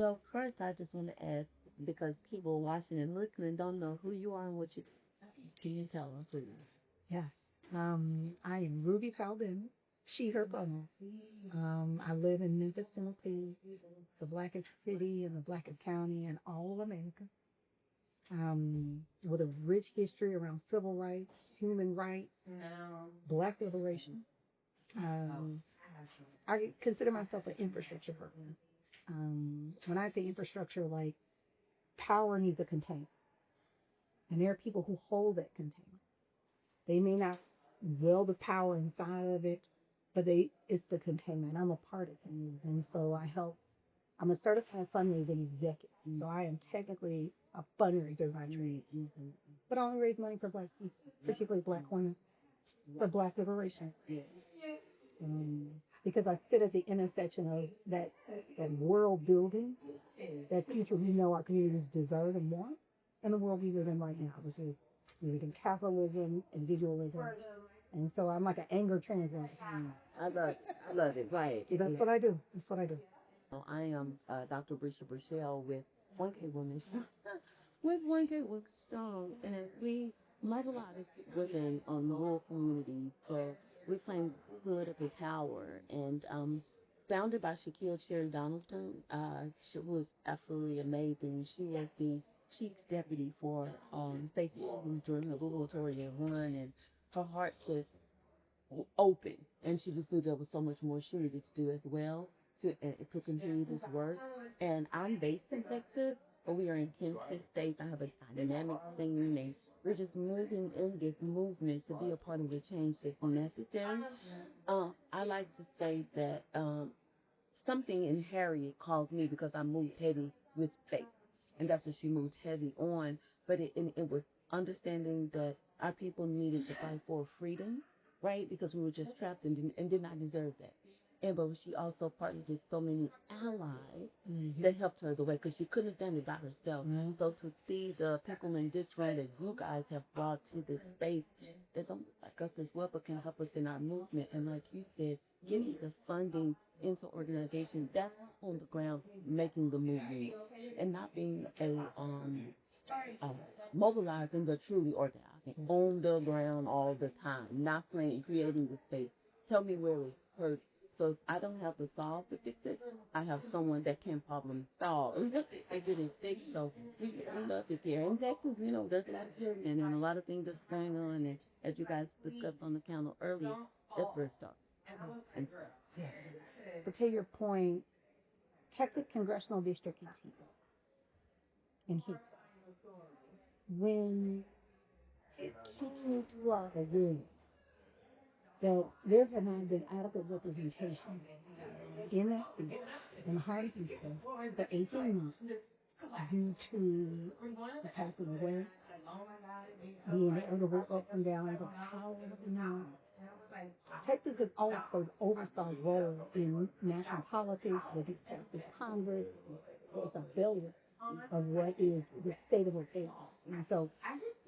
Well, first, I just want to add because people watching and looking and don't know who you are and what you can you tell us, please? Yes. I am Ruby Powell, she, her pronoun. I live in Memphis, Tennessee, the blackest city in the blackest county in all of America. With a rich history around civil rights, human rights, black liberation. Um, I consider myself an infrastructure person. When I say infrastructure, like power needs a container, and there are people who hold that container. They may not will the power inside of it, but it's the container, and I'm a part of it. And so I help. I'm a certified fundraising executive, so I am technically a fundraiser by trade, but I only raise money for black people, particularly black women, for black liberation. Because I sit at the intersection of that world building, that future we know our communities deserve and want, and the world we live in right now, which is we live in capitalism and visualism. And so I'm like an anger translator. I love it. Right. That's what I do. That's what I do. Well, I am Dr. Brisha Brichelle with 1K Women. With 1K Women Strong, and we mobilize within the whole community for reclaim political power. And founded by Shaquille Cherry Donaldson, she was absolutely amazing. She was the chief's deputy for safety during her gubernatorial run, and her heart just open, and she just knew there was so much more she needed to do as well to continue this work. And I'm based in Texas, but we are in 10 states. I have a dynamic thing, and we're just moving as this movement to be a part of the change that's necessary. I like to say that something in Harriet called me because I moved heavy with faith, and that's what she moved heavy on. But it was understanding that our people needed to fight for freedom, right? Because we were just trapped and did not deserve that. And but she also partnered with so many allies that helped her the way because she couldn't have done it by herself. So to see the people in this way that you guys have brought to the space that don't like us as well, but can help us in our movement. And like you said, getting the funding into organization that's on the ground making the movement and not being a mobilizing but truly organizing on the ground all the time, not playing creating the space. Tell me where it hurts. So if I don't have to solve to fix it, I have someone that can problem solve and get it fixed. So we love it here. In Texas, there's a lot of pyramid and a lot of things that's going on, and as you guys discussed on the panel earlier, that's where it starts. And But to your point, Texas Congressional District is here. And when it kicks into our will that there have not been adequate representation in that field, in the hard people, for 18 months due to the passing away, the inevitable ups and downs of power, Texas has always played an overstar role in national politics, with the Congress, with the failure of what is the state of affairs. And so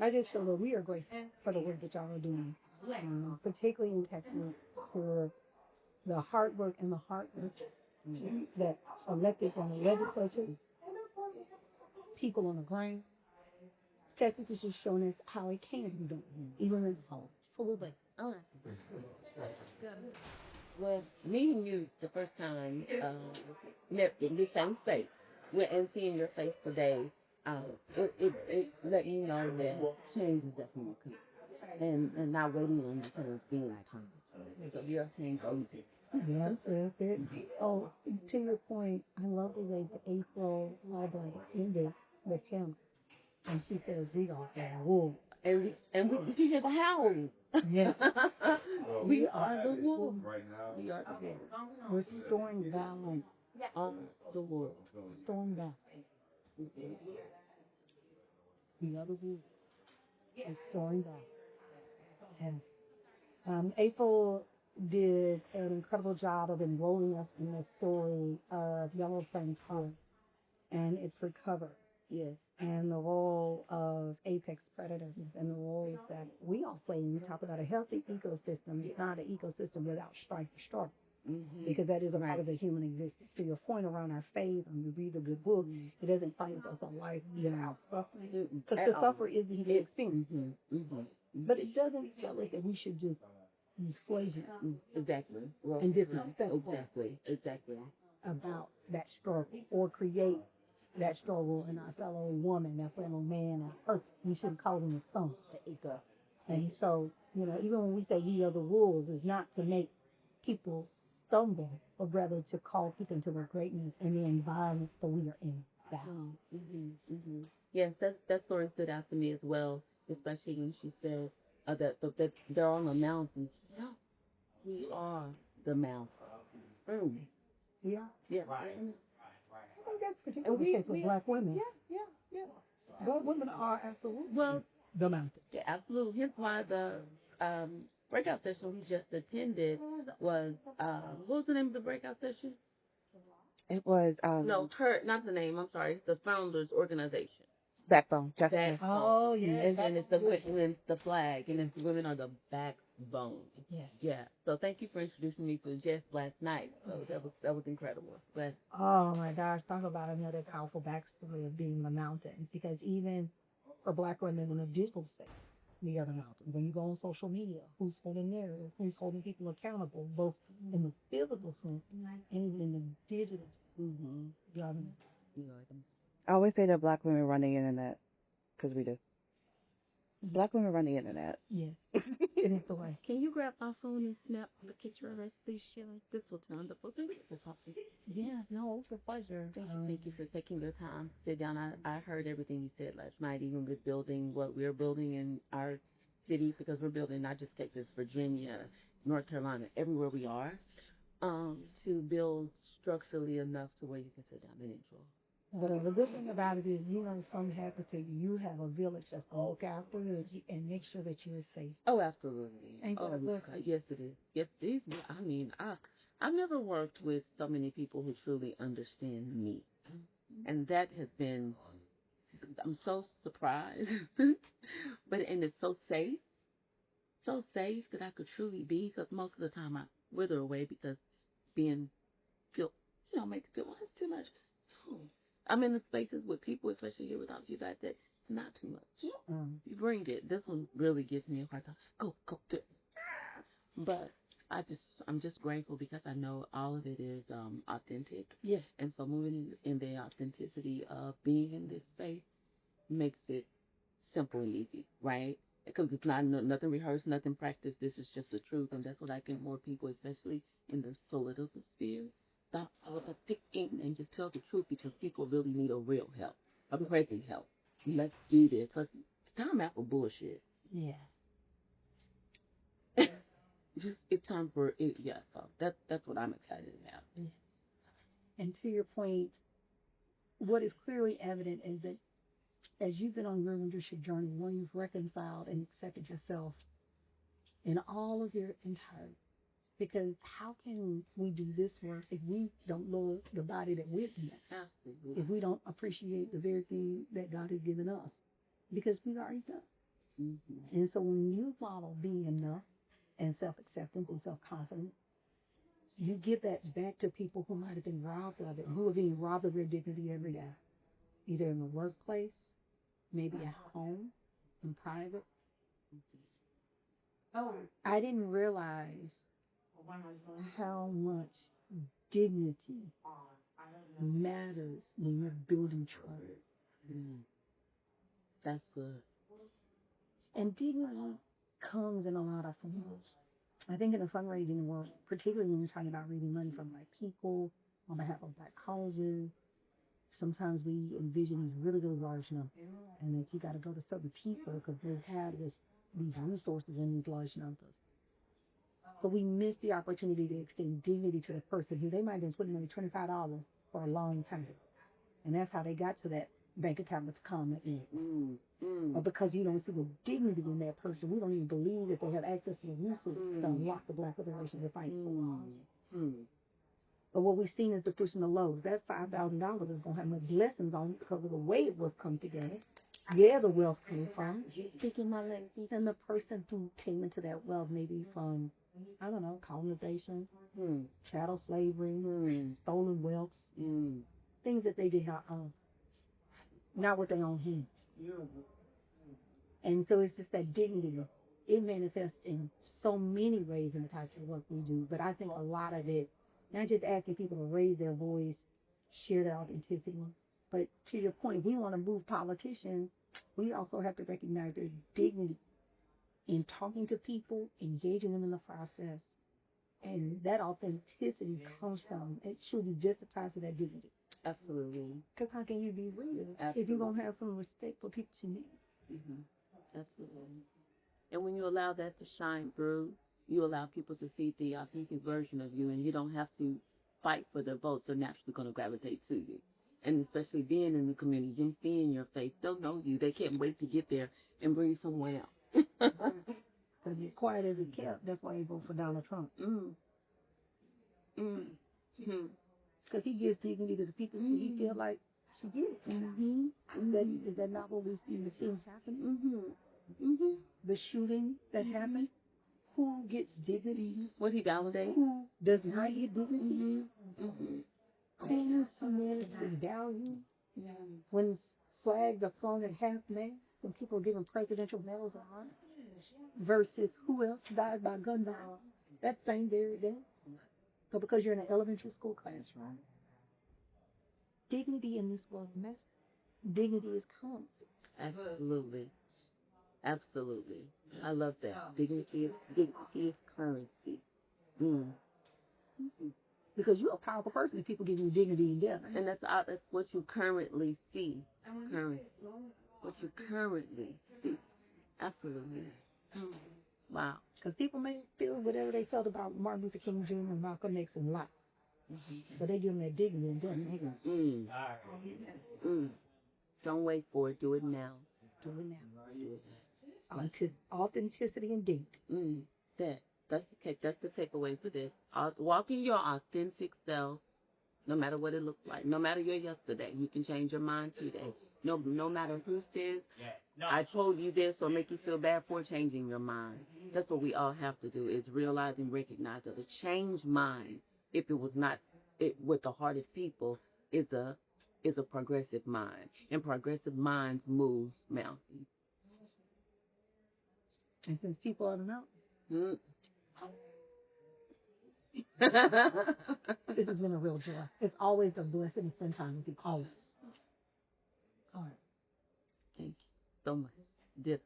I just feel that we are grateful for the work that y'all are doing, particularly in Texas, for the hard work and the hard work that elected from the legislature, people on the ground. Texas is just showing us how it can be done, even when it's so full of well, meeting you the first time, in the same face, and seeing your face today, it let me know that change is definitely coming, and not waiting on you to be like, so we are saying go to. Yeah, that's it. Oh, to your point, I love the way that April Albright ended the camp, and she said, "We are the wolves." And we can hear the howling. Yeah. We are the wolves. We are the wolves. We're storing valor On the wolves. Storm valor. The other wolves is storing valor. Yes. April did an incredible job of enrolling us in the story of Yellow Fence Hunt and its recovery. Yes, and the role of apex predators and the roles that we all play. We talk about a healthy ecosystem, not an ecosystem without strife or struggle. because that is a part of the human existence. To your point around our faith, and we read the good book, it doesn't fight us on life, suffering. Because the suffer is the human experience. But it doesn't tell us that we should just be flagrant and disrespectful about that struggle or create that struggle in our fellow woman, our fellow man, our earth. We shouldn't call them a thumb, the acre. And so, even when we say ye are the wolves, it's not to make people stumble, but rather to call people into their greatness and the environment that we are in. Yes, that sort of stood out to me as well, especially when she said that they're on a mountain. Yeah, we are the mountain. We are. Yeah. I think that's particularly the case with black women. Yeah. Black women are absolutely the mountain. Yeah, absolutely. Hence why the breakout session we just attended was what was the name of the breakout session? It was No, not the name. I'm sorry. It's the founders organization. Backbone. Jessica. Oh yeah. And then it's the women, the flag, and then the women are the backbone. Yeah. So thank you for introducing me to Jess last night. So that was incredible. Oh my gosh, talk about another powerful backstory of being the mountain. Because even for black women in the digital space, we are the mountain. When you go on social media, who's holding narratives, who's holding people accountable, both in the physical sense and in the digital. I always say that black women run the internet, because we do. Black women run the internet. Yeah. It is the way. Can you grab my phone and snap the picture of us, please, Sheila? This will turn the book. Yeah, no, it's a pleasure. Thank you for taking the time to sit down. I heard everything you said last night, even with building what we're building in our city, because we're building not just Texas, Virginia, North Carolina, everywhere we are, to build structurally enough so where you can sit down and enjoy. The good thing about it is, some have to tell you have a village that's going to look after you and make sure that you're safe. Oh, absolutely. Ain't that good? Yes, it is. Yes, I've never worked with so many people who truly understand me. And that has been, I'm so surprised, and it's so safe that I could truly be, because most of the time I wither away because makes you feel, well, it's too much. I'm in the spaces with people, especially here without you guys, that not too much. You bring it. This one really gives me a hard time. Go do it. But I'm just grateful because I know all of it is authentic. Yeah. And so moving in the authenticity of being in this faith makes it simple and easy, right? Because it's not nothing rehearsed, nothing practiced. This is just the truth, and that's what I think more people, especially in the political sphere, stop all the thinking and just tell the truth, because people really need a real help, a present help. Let's do this. Time out for bullshit. Yeah. It's time for it. Yeah. So that's what I'm excited about. Yeah. And to your point, what is clearly evident is that as you've been on your leadership journey, when you've reconciled and accepted yourself in all of your entirety. Because how can we do this work if we don't love the body that we're in? Absolutely. If we don't appreciate the very thing that God has given us? Because we are enough. And so when you model being enough and self-acceptance and self-confidence, you give that back to people who might have been robbed of it, who are being robbed of their dignity every day, either in the workplace, maybe at home, in private. I didn't realize how much dignity matters when you're building trust. That's good. And dignity comes in a lot of forms. I think in the fundraising world, particularly when you're talking about raising money from Black people on behalf of Black causes, sometimes we envision these really, really large numbers, and that you got to go to certain people because they have these resources in these large numbers. But we miss the opportunity to extend dignity to the person who they might have been putting in $25 for a long time. And that's how they got to that bank account with the comment in. Or because you don't see the dignity in that person, we don't even believe that they have access to the resources to unlock the Black liberation they're fighting for. But what we've seen is the pushing the lows. That $5,000 is going to have much lessons on it because of the way it was come together, where the wealth came from. Thinking my then the person who came into that wealth maybe from I don't know, colonization, Hmm. chattel slavery, Hmm. stolen wealth, Hmm. things that they did not own, not with their own hands. And so it's just that dignity. It manifests in so many ways in the types of work we do, but I think a lot of it, not just asking people to raise their voice, share their authenticity, but to your point, we want to move politicians, we also have to recognize their dignity in talking to people, engaging them in the process, and that authenticity comes from it should be just tied to that dignity. Absolutely. Because how can you be real if Absolutely. you don't have some respect for people you meet? Mm-hmm. Absolutely. And when you allow that to shine through, you allow people to feed the authentic version of you, and you don't have to fight for their votes. They're naturally going to gravitate to you. And especially being in the community and seeing your face, they'll know you. They can't wait to get there and bring someone else. Because as quiet as it kept, that's why you vote for Donald Trump. Mm. Mm. Mm. Because he gives dignity to the people who he feel like he gives. Is that not what we see happening? Mm-hmm. Mm-hmm. The shooting that happened, who gets dignity? Would he validate? Who does not get dignity? Mm-hmm. Mm-hmm. Who submits his value when flags are flown at half mast, when people are given presidential medals of honor, versus who else died by gun violence that same very day? But because you're in an elementary school classroom, dignity in this world, dignity is come. Absolutely. Absolutely. I love that. Dignity is currency. Mm. Because you're a powerful person if people give you dignity and death. And that's what you currently see. What you currently see. Absolutely. Mm. Wow. Because people may feel whatever they felt about Martin Luther King Jr. and Malcolm X in life. But they give them that dignity and death. Mm. Mm. Don't wait for it. Do it now. Do it now. Authenticity and dignity. Mm. That's the takeaway for this. Walk in your authentic self, no matter what it looked like. No matter your yesterday. You can change your mind today. No matter who says, I told you this, or make you feel bad for changing your mind. That's what we all have to do, is realize and recognize that a changed mind, if it was not with the heart of people, is a progressive mind. And progressive minds moves mountains. And since people are the mountain, this has been a real joy. It's always a blessing to spend time with you. Always. All right. Thank you so much. Dip.